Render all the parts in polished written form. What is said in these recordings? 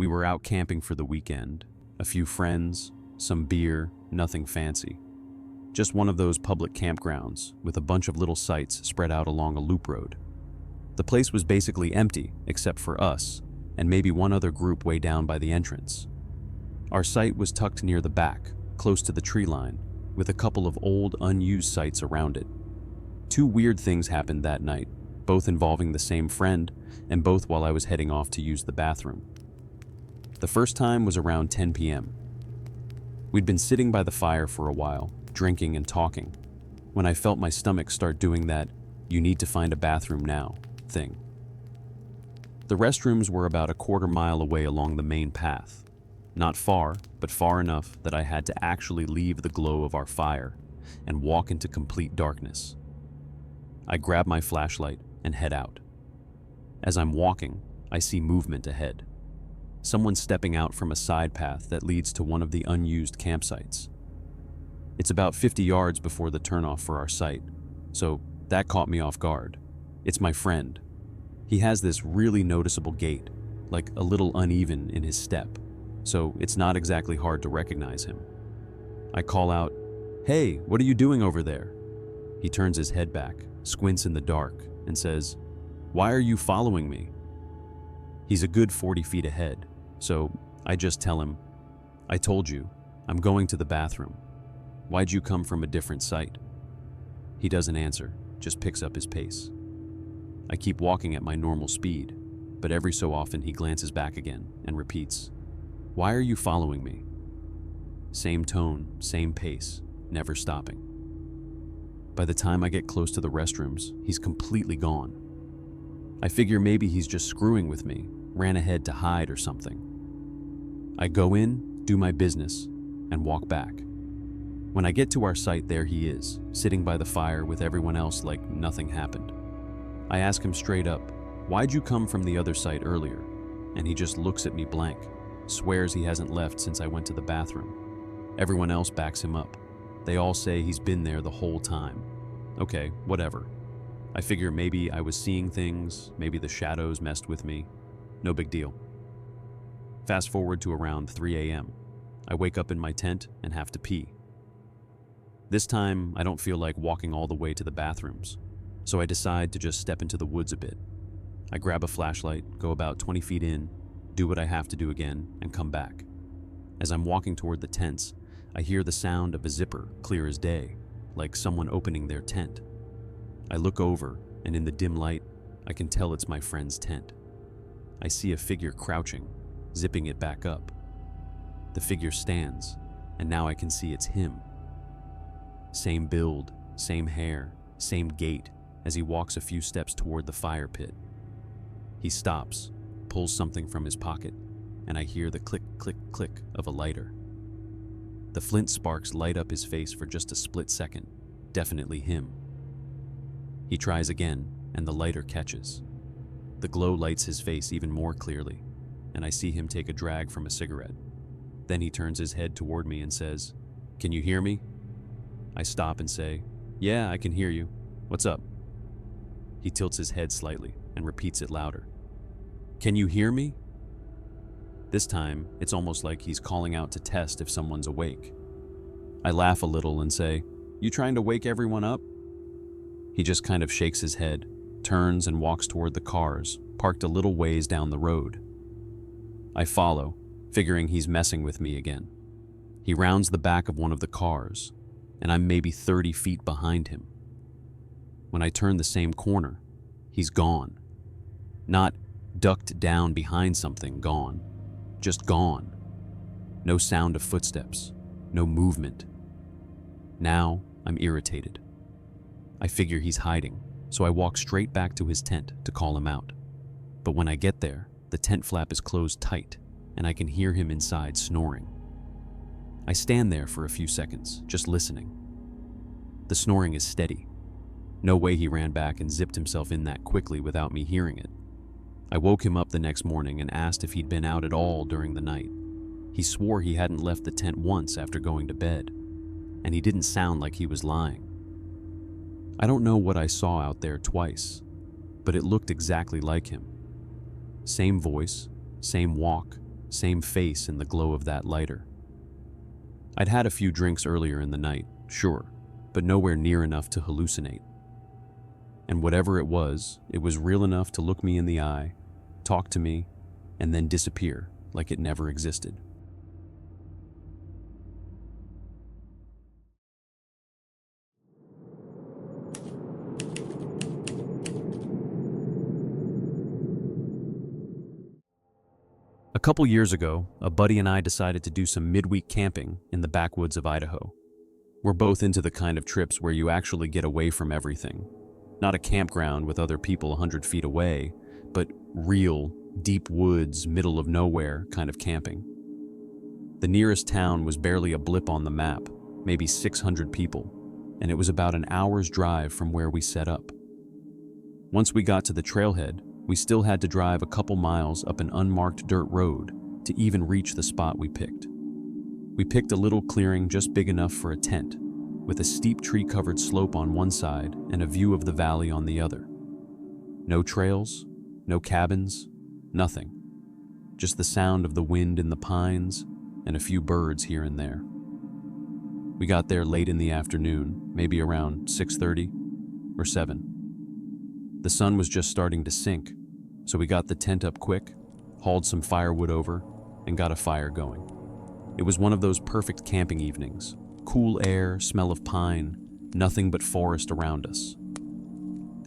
We were out camping for the weekend. A few friends, some beer, nothing fancy. Just one of those public campgrounds with a bunch of little sites spread out along a loop road. The place was basically empty except for us and maybe one other group way down by the entrance. Our site was tucked near the back, close to the tree line, with a couple of old, unused sites around it. Two weird things happened that night, both involving the same friend, and both while I was heading off to use the bathroom. The first time was around 10 p.m. We'd been sitting by the fire for a while, drinking and talking, when I felt my stomach start doing that "you need to find a bathroom now" thing. The restrooms were about a quarter mile away along the main path. Not far, but far enough that I had to actually leave the glow of our fire and walk into complete darkness. I grab my flashlight and head out. As I'm walking, I see movement ahead. Someone stepping out from a side path that leads to one of the unused campsites. It's about 50 yards before the turnoff for our site, so that caught me off guard. It's my friend. He has this really noticeable gait, like a little uneven in his step, so it's not exactly hard to recognize him. I call out, "Hey, what are you doing over there?" He turns his head back, squints in the dark, and says, "Why are you following me?" He's a good 40 feet ahead, so I just tell him, "I told you, I'm going to the bathroom. Why'd you come from a different site?" He doesn't answer, just picks up his pace. I keep walking at my normal speed, but every so often he glances back again and repeats, "Why are you following me?" Same tone, same pace, never stopping. By the time I get close to the restrooms, he's completely gone. I figure maybe he's just screwing with me, ran ahead to hide or something. I go in, do my business, and walk back. When I get to our site, there he is, sitting by the fire with everyone else like nothing happened. I ask him straight up, "Why'd you come from the other site earlier?" And he just looks at me blank, swears he hasn't left since I went to the bathroom. Everyone else backs him up. They all say he's been there the whole time. Okay, whatever. I figure maybe I was seeing things, maybe the shadows messed with me. No big deal. Fast forward to around 3 a.m. I wake up in my tent and have to pee. This time, I don't feel like walking all the way to the bathrooms, so I decide to just step into the woods a bit. I grab a flashlight, go about 20 feet in, do what I have to do again, and come back. As I'm walking toward the tents, I hear the sound of a zipper clear as day, like someone opening their tent. I look over, and in the dim light, I can tell it's my friend's tent. I see a figure crouching, zipping it back up. The figure stands, and now I can see it's him. Same build, same hair, same gait as he walks a few steps toward the fire pit. He stops, pulls something from his pocket, and I hear the click, click, click of a lighter. The flint sparks light up his face for just a split second, definitely him. He tries again, and the lighter catches. The glow lights his face even more clearly, and I see him take a drag from a cigarette. Then he turns his head toward me and says, "Can you hear me?" I stop and say, "Yeah, I can hear you. What's up?" He tilts his head slightly and repeats it louder. "Can you hear me?" This time, it's almost like he's calling out to test if someone's awake. I laugh a little and say, "You trying to wake everyone up?" He just kind of shakes his head, turns and walks toward the cars, parked a little ways down the road. I follow, figuring he's messing with me again. He rounds the back of one of the cars, and I'm maybe 30 feet behind him. When I turn the same corner, he's gone. Not ducked down behind something, gone. Just gone. No sound of footsteps, no movement. Now I'm irritated. I figure he's hiding, so I walk straight back to his tent to call him out. But when I get there, the tent flap is closed tight, and I can hear him inside snoring. I stand there for a few seconds, just listening. The snoring is steady. No way he ran back and zipped himself in that quickly without me hearing it. I woke him up the next morning and asked if he'd been out at all during the night. He swore he hadn't left the tent once after going to bed, and he didn't sound like he was lying. I don't know what I saw out there twice, but it looked exactly like him. Same voice, same walk, same face in the glow of that lighter. I'd had a few drinks earlier in the night, sure, but nowhere near enough to hallucinate. And whatever it was real enough to look me in the eye, talk to me, and then disappear like it never existed. A couple years ago, a buddy and I decided to do some midweek camping in the backwoods of Idaho. We're both into the kind of trips where you actually get away from everything. Not a campground with other people 100 feet away, but real, deep woods, middle of nowhere kind of camping. The nearest town was barely a blip on the map, maybe 600 people, and it was about an hour's drive from where we set up. Once we got to the trailhead, we still had to drive a couple miles up an unmarked dirt road to even reach the spot we picked. We picked a little clearing just big enough for a tent, with a steep tree-covered slope on one side and a view of the valley on the other. No trails, no cabins, nothing. Just the sound of the wind in the pines and a few birds here and there. We got there late in the afternoon, maybe around 6:30 or 7. The sun was just starting to sink, so we got the tent up quick, hauled some firewood over, and got a fire going. It was one of those perfect camping evenings. Cool air, smell of pine, nothing but forest around us.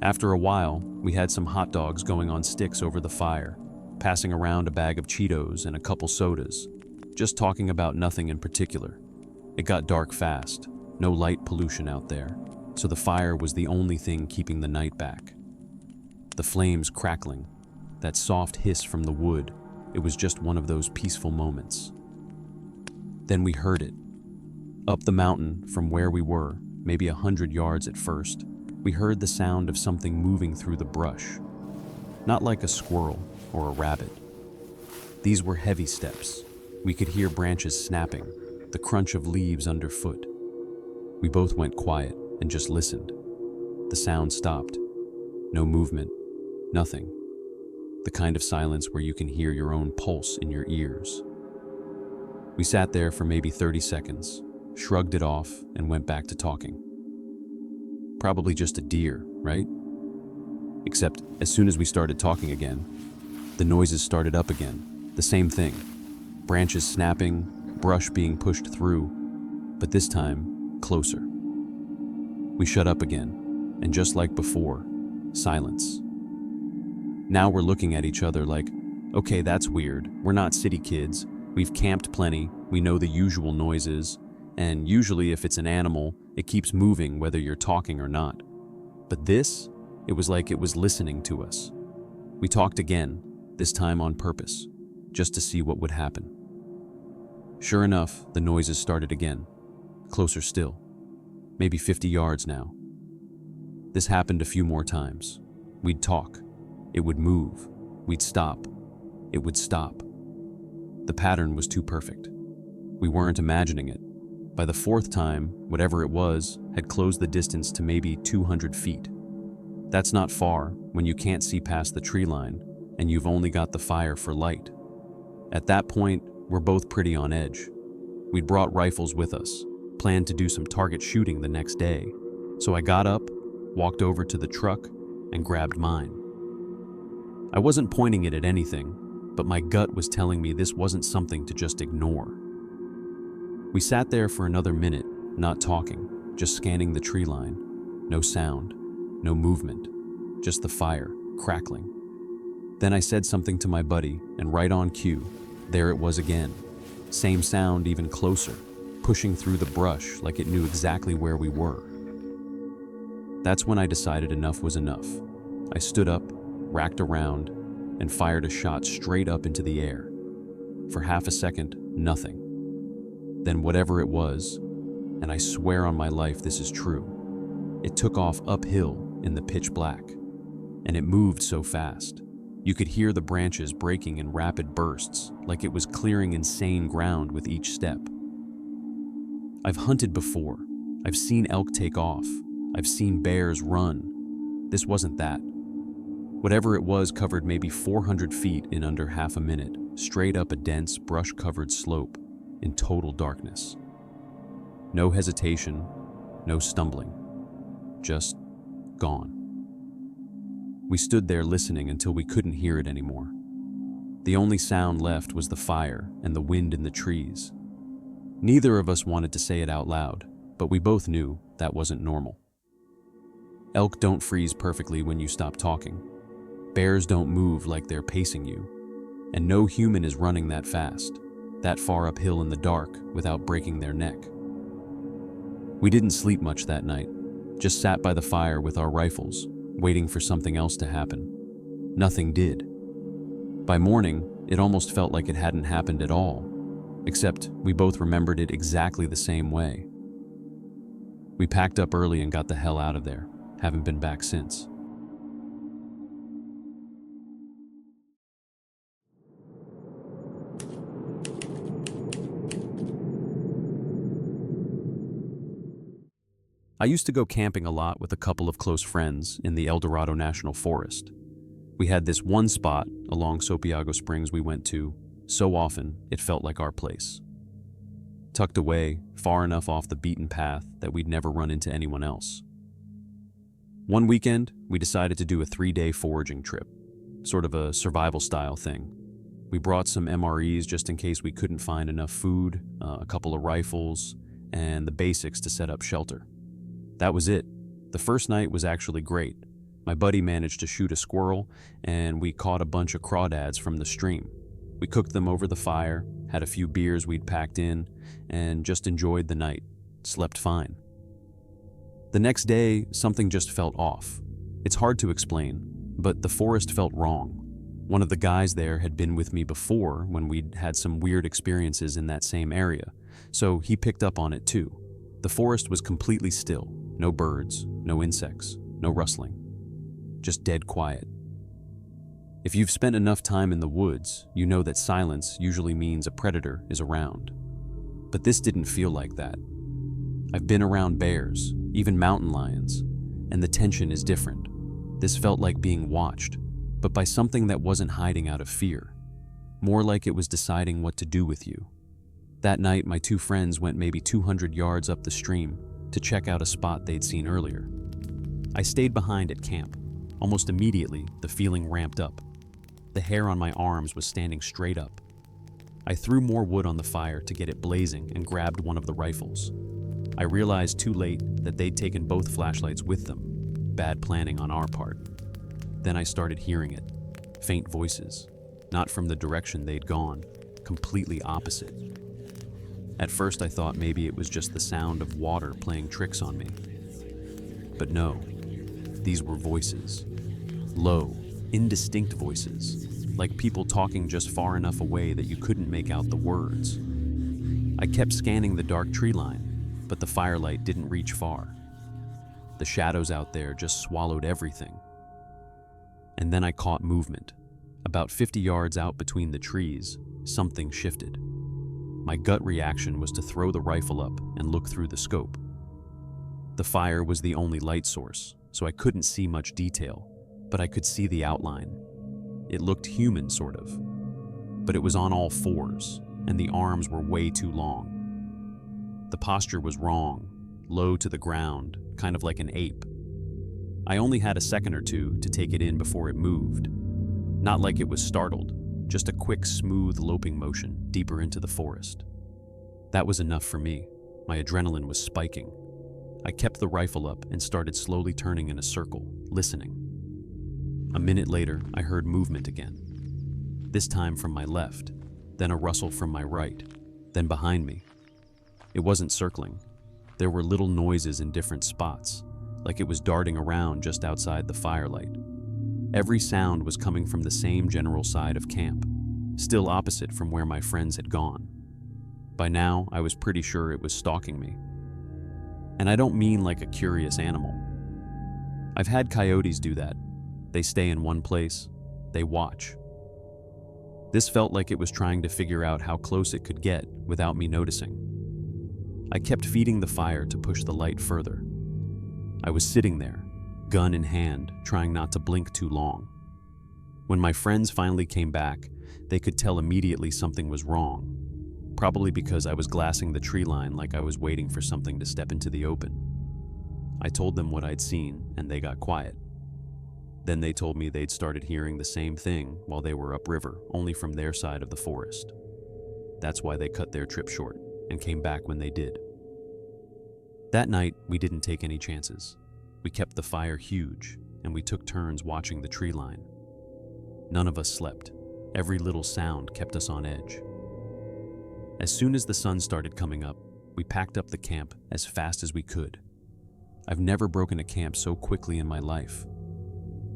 After a while, we had some hot dogs going on sticks over the fire, passing around a bag of Cheetos and a couple sodas, just talking about nothing in particular. It got dark fast, no light pollution out there, so the fire was the only thing keeping the night back. The flames crackling, that soft hiss from the wood, it was just one of those peaceful moments. Then we heard it. Up the mountain from where we were, maybe 100 yards at first, we heard the sound of something moving through the brush. Not like a squirrel or a rabbit. These were heavy steps. We could hear branches snapping, the crunch of leaves underfoot. We both went quiet and just listened. The sound stopped. No movement. Nothing. The kind of silence where you can hear your own pulse in your ears. We sat there for maybe 30 seconds, shrugged it off, and went back to talking. Probably just a deer, right? Except as soon as we started talking again, the noises started up again. The same thing. Branches snapping, brush being pushed through, but this time, closer. We shut up again, and just like before, silence. Now we're looking at each other like, okay, that's weird. We're not city kids. We've camped plenty. We know the usual noises. And usually if it's an animal, it keeps moving whether you're talking or not. But this, it was like it was listening to us. We talked again, this time on purpose, just to see what would happen. Sure enough, the noises started again. Closer still. Maybe 50 yards now. This happened a few more times. We'd talk. It would move. We'd stop. It would stop. The pattern was too perfect. We weren't imagining it. By the fourth time, whatever it was, had closed the distance to maybe 200 feet. That's not far when you can't see past the tree line and you've only got the fire for light. At that point, we're both pretty on edge. We'd brought rifles with us, planned to do some target shooting the next day. So I got up, walked over to the truck, and grabbed mine. I wasn't pointing it at anything, but my gut was telling me this wasn't something to just ignore. We sat there for another minute, not talking, just scanning the tree line. No sound, no movement, just the fire, crackling. Then I said something to my buddy, and right on cue, there it was again. Same sound, even closer, pushing through the brush like it knew exactly where we were. That's when I decided enough was enough. I stood up, racked around, and fired a shot straight up into the air. For half a second, nothing. Then whatever it was, and I swear on my life this is true, it took off uphill in the pitch black, and it moved so fast. You could hear the branches breaking in rapid bursts, like it was clearing insane ground with each step. I've hunted before. I've seen elk take off. I've seen bears run. This wasn't that. Whatever it was covered maybe 400 feet in under half a minute. straight up a dense, brush-covered slope in total darkness. No hesitation, no stumbling, just gone. We stood there listening until we couldn't hear it anymore. The only sound left was the fire and the wind in the trees. Neither of us wanted to say it out loud, but we both knew that wasn't normal. Elk don't freeze perfectly when you stop talking. Bears don't move like they're pacing you. And no human is running that fast, that far uphill in the dark without breaking their neck. We didn't sleep much that night, just sat by the fire with our rifles, waiting for something else to happen. Nothing did. By morning, it almost felt like it hadn't happened at all, except we both remembered it exactly the same way. We packed up early and got the hell out of there, haven't been back since. I used to go camping a lot with a couple of close friends in the El Dorado National Forest. We had this one spot along Sopiago Springs we went to so often it felt like our place. Tucked away, far enough off the beaten path that we'd never run into anyone else. One weekend, we decided to do a 3-day foraging trip, sort of a survival-style thing. We brought some MREs just in case we couldn't find enough food, a couple of rifles, and the basics to set up shelter. That was it. The first night was actually great. My buddy managed to shoot a squirrel, and we caught a bunch of crawdads from the stream. We cooked them over the fire, had a few beers we'd packed in, and just enjoyed the night. Slept fine. The next day, something just felt off. It's hard to explain, but the forest felt wrong. One of the guys there had been with me before when we'd had some weird experiences in that same area, so he picked up on it too. The forest was completely still. No birds, no insects, no rustling. Just dead quiet. If you've spent enough time in the woods, you know that silence usually means a predator is around. But this didn't feel like that. I've been around bears, even mountain lions, and the tension is different. This felt like being watched, but by something that wasn't hiding out of fear. More like it was deciding what to do with you. That night, my two friends went maybe 200 yards up the stream to check out a spot they'd seen earlier. I stayed behind at camp. Almost immediately, the feeling ramped up. The hair on my arms was standing straight up. I threw more wood on the fire to get it blazing and grabbed one of the rifles. I realized too late that they'd taken both flashlights with them. Bad planning on our part. Then I started hearing it. Faint voices. Not from the direction they'd gone. Completely opposite. At first I thought maybe it was just the sound of water playing tricks on me. But no, these were voices. Low, indistinct voices, like people talking just far enough away that you couldn't make out the words. I kept scanning the dark tree line, but the firelight didn't reach far. The shadows out there just swallowed everything. And then I caught movement. About 50 yards out between the trees, something shifted. My gut reaction was to throw the rifle up and look through the scope. The fire was the only light source, so I couldn't see much detail, but I could see the outline. It looked human, sort of. But it was on all fours, and the arms were way too long. The posture was wrong, low to the ground, kind of like an ape. I only had a second or two to take it in before it moved. Not like it was startled, just a quick, smooth loping motion deeper into the forest. That was enough for me. My adrenaline was spiking. I kept the rifle up and started slowly turning in a circle, listening. A minute later, I heard movement again. This time from my left, then a rustle from my right, then behind me. It wasn't circling. There were little noises in different spots, like it was darting around just outside the firelight. Every sound was coming from the same general side of camp, still opposite from where my friends had gone. By now, I was pretty sure it was stalking me. And I don't mean like a curious animal. I've had coyotes do that. They stay in one place, they watch. This felt like it was trying to figure out how close it could get without me noticing. I kept feeding the fire to push the light further. I was sitting there, gun in hand, trying not to blink too long. When my friends finally came back, they could tell immediately something was wrong, probably because I was glassing the tree line like I was waiting for something to step into the open. I told them what I'd seen, and they got quiet. Then they told me they'd started hearing the same thing while they were upriver, only from their side of the forest. That's why they cut their trip short and came back when they did. That night, we didn't take any chances. We kept the fire huge, and we took turns watching the tree line. None of us slept. Every little sound kept us on edge. As soon as the sun started coming up, we packed up the camp as fast as we could. I've never broken a camp so quickly in my life.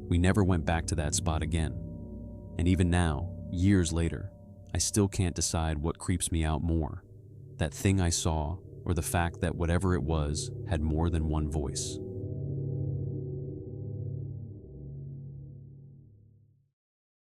We never went back to that spot again. And even now, years later, I still can't decide what creeps me out more, that thing I saw or the fact that whatever it was had more than one voice.